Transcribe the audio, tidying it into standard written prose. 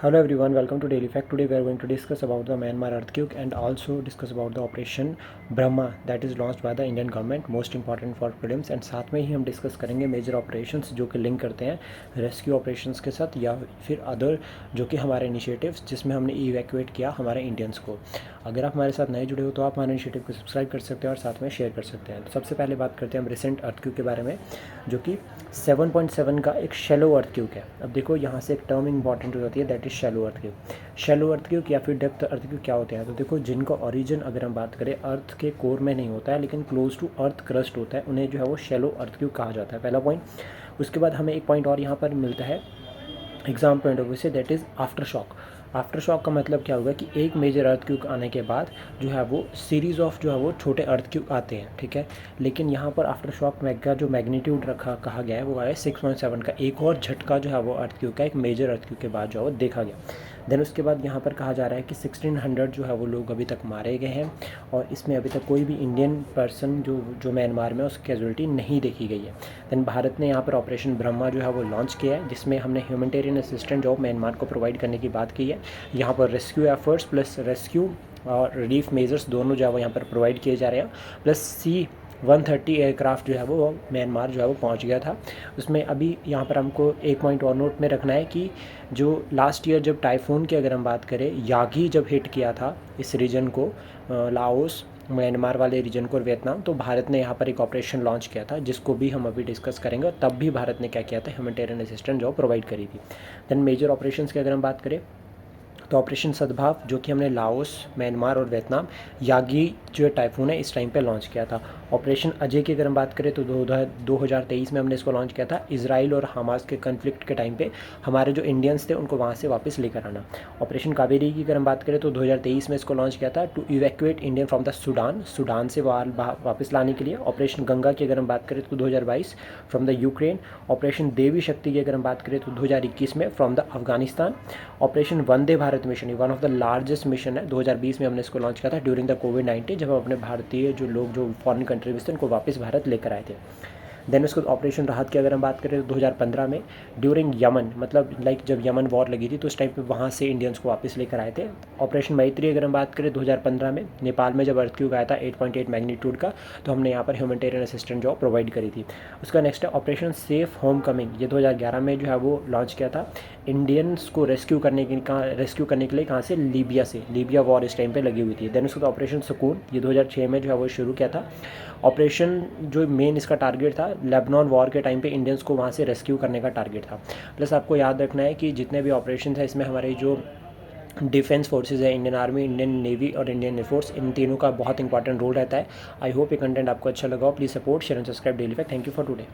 Hello everyone, welcome to Daily Fact. Today we are going to discuss about the Myanmar earthquake and also discuss about the operation Brahma that is launched by the Indian government, most important for prelims, and साथ में ही हम discuss करेंगे major operations जो कि link करते हैं rescue operations के साथ या फिर अदर जो कि हमारे इनिशिएटिव्स जिसमें हमने इवैक्यूएट किया हमारे इंडियंस को। अगर आप हमारे साथ नए जुड़े हो तो आप हमारे इनिशिएटिव को सब्सक्राइब कर सकते हैं और साथ में शेयर कर सकते हैं। तो सबसे पहले बात करते हैं हम रिसेंट अर्थक्यूक के बारे में जो कि 7.7 का एक शैलो अर्थक्यूक है। अब देखो यहाँ से एक टर्म इंपॉर्टेंट हो जाती है, दैट इज शैलो अर्थक्यूक। शैलो अर्थक्यूक या फिर डेप्थ अर्थक्यूक क्या होते हैं? तो देखो जिनका ओरिजिन अगर हम बात करें अर्थ के कोर में नहीं होता है लेकिन क्लोज टू अर्थ क्रस्ट होता है, उन्हें जो है वो शैलो अर्थक्यूक कहा जाता है, पहला पॉइंट। उसके बाद हमें एक पॉइंट और यहाँ पर मिलता है एग्जाम पॉइंट ऑफ व्यू से, that is after shock. After shock का मतलब क्या होगा कि एक मेजर अर्थक्यूक आने के बाद जो है वो सीरीज़ ऑफ जो है वो छोटे अर्थक्यूक आते हैं, ठीक है। लेकिन यहाँ पर आफ्टर शॉक का जो मैग्नीट्यूड कहा गया है वो है 6.7 का। एक और झटका जो है वो अर्थक्यूक का एक मेजर अर्थक्यूक के बाद जो है वो देखा गया। देन उसके बाद यहाँ पर कहा जा रहा है कि 1600 जो है वो लोग अभी तक मारे गए हैं और इसमें अभी तक कोई भी इंडियन पर्सन जो म्यांमार में उसकी कैजुअलिटी नहीं देखी गई है। देन भारत ने यहाँ पर ऑपरेशन ब्रह्मा जो है वो लॉन्च किया है जिसमें हमने ह्यूमैनिटेरियन असिस्टेंट जो म्यांमार को प्रोवाइड करने की बात की है। यहाँ पर रेस्क्यू एफर्ट्स प्लस रेस्क्यू और रिलीफ मेजर्स दोनों जो है वो यहाँ पर प्रोवाइड किए जा रहे हैं। प्लस C-130 एयरक्राफ्ट जो है वो म्यांमार जो है वो पहुंच गया था। उसमें अभी यहाँ पर हमको एक पॉइंट और नोट में रखना है कि जो लास्ट ईयर जब टाइफून की अगर हम बात करें, यागी जब हिट किया था इस रीजन को, लाओस म्यांमार वाले रीजन को और वियतनाम, तो भारत ने यहाँ पर एक ऑपरेशन लॉन्च किया था जिसको भी हम अभी डिस्कस करेंगे। और तब भी भारत ने क्या किया था, ह्यूमैनिटेरियन असिस्टेंट जो प्रोवाइड करी थी। देन मेजर ऑपरेशंस की अगर हम बात करें तो ऑपरेशन सद्भाव जो कि हमने लाओस, म्यांमार और वियतनाम, यागी जो टाइफून है इस टाइम पे लॉन्च किया था। ऑपरेशन अजय की अगर हम बात करें तो 2023 में हमने इसको लॉन्च किया था इजराइल और हमास के कन्फ्लिक्ट के टाइम पे हमारे जो इंडियंस थे उनको वहाँ से वापस लेकर आना। ऑपरेशन कावेरी की अगर हम बात करें तो 2023 में इसको लॉन्च किया था to evacuate Indian from the Sudan से वापस लाने के लिए। ऑपरेशन गंगा की अगर हम बात करें तो 2022 फ्रॉम द यूक्रेन। ऑपरेशन देवी शक्ति की अगर हम बात करें तो 2021 में from the Afghanistan. Operation Vande Bharat mission, one of the largest mission है, 2020 में हमने इसको लॉन्च किया था ड्यूरिंग द कोविड-19 जब हम अपने भारतीय जो लोग जो फॉरेन कंट्री में थे उनको वापस भारत लेकर आए थे। देन उसके बाद ऑपरेशन राहत की अगर हम बात करें तो 2015 में ड्यूरिंग यमन, मतलब लाइक जब यमन वॉर लगी थी तो उस टाइम पे वहाँ से इंडियंस को वापस लेकर आए थे। ऑपरेशन मैत्री अगर हम बात करें 2015 में नेपाल में जब अर्थक्वेक आया था 8.8 मैग्नीट्यूड का, तो हमने यहाँ पर ह्यूमैनिटेरियन असिस्टेंट जॉब प्रोवाइड करी थी। उसका नेक्स्ट है ऑपरेशन सेफ होम कमिंग, ये 2011 में जो है वो लॉन्च किया था इंडियंस को रेस्क्यू करने के लिए कहाँ से, लीबिया से। लीबिया वॉर इस टाइम पे लगी हुई थी। देन उसके बाद ऑपरेशन सुकून, ये 2006 में जो है वो शुरू किया था। ऑपरेशन जो मेन इसका टारगेट था लेबनान वॉर के टाइम पे इंडियंस को वहाँ से रेस्क्यू करने का टारगेट था। प्लस आपको याद रखना है कि जितने भी ऑपरेशन है इसमें हमारे जो डिफेंस फोर्सेज है, इंडियन आर्मी, इंडियन नेवी और इंडियन एयरफोर्स, इन तीनों का बहुत इंपॉर्टेंट रोल रहता है। आई होप ये कंटेंट आपको अच्छा लगा हो। Please support, share and subscribe daily fact. Thank you for today.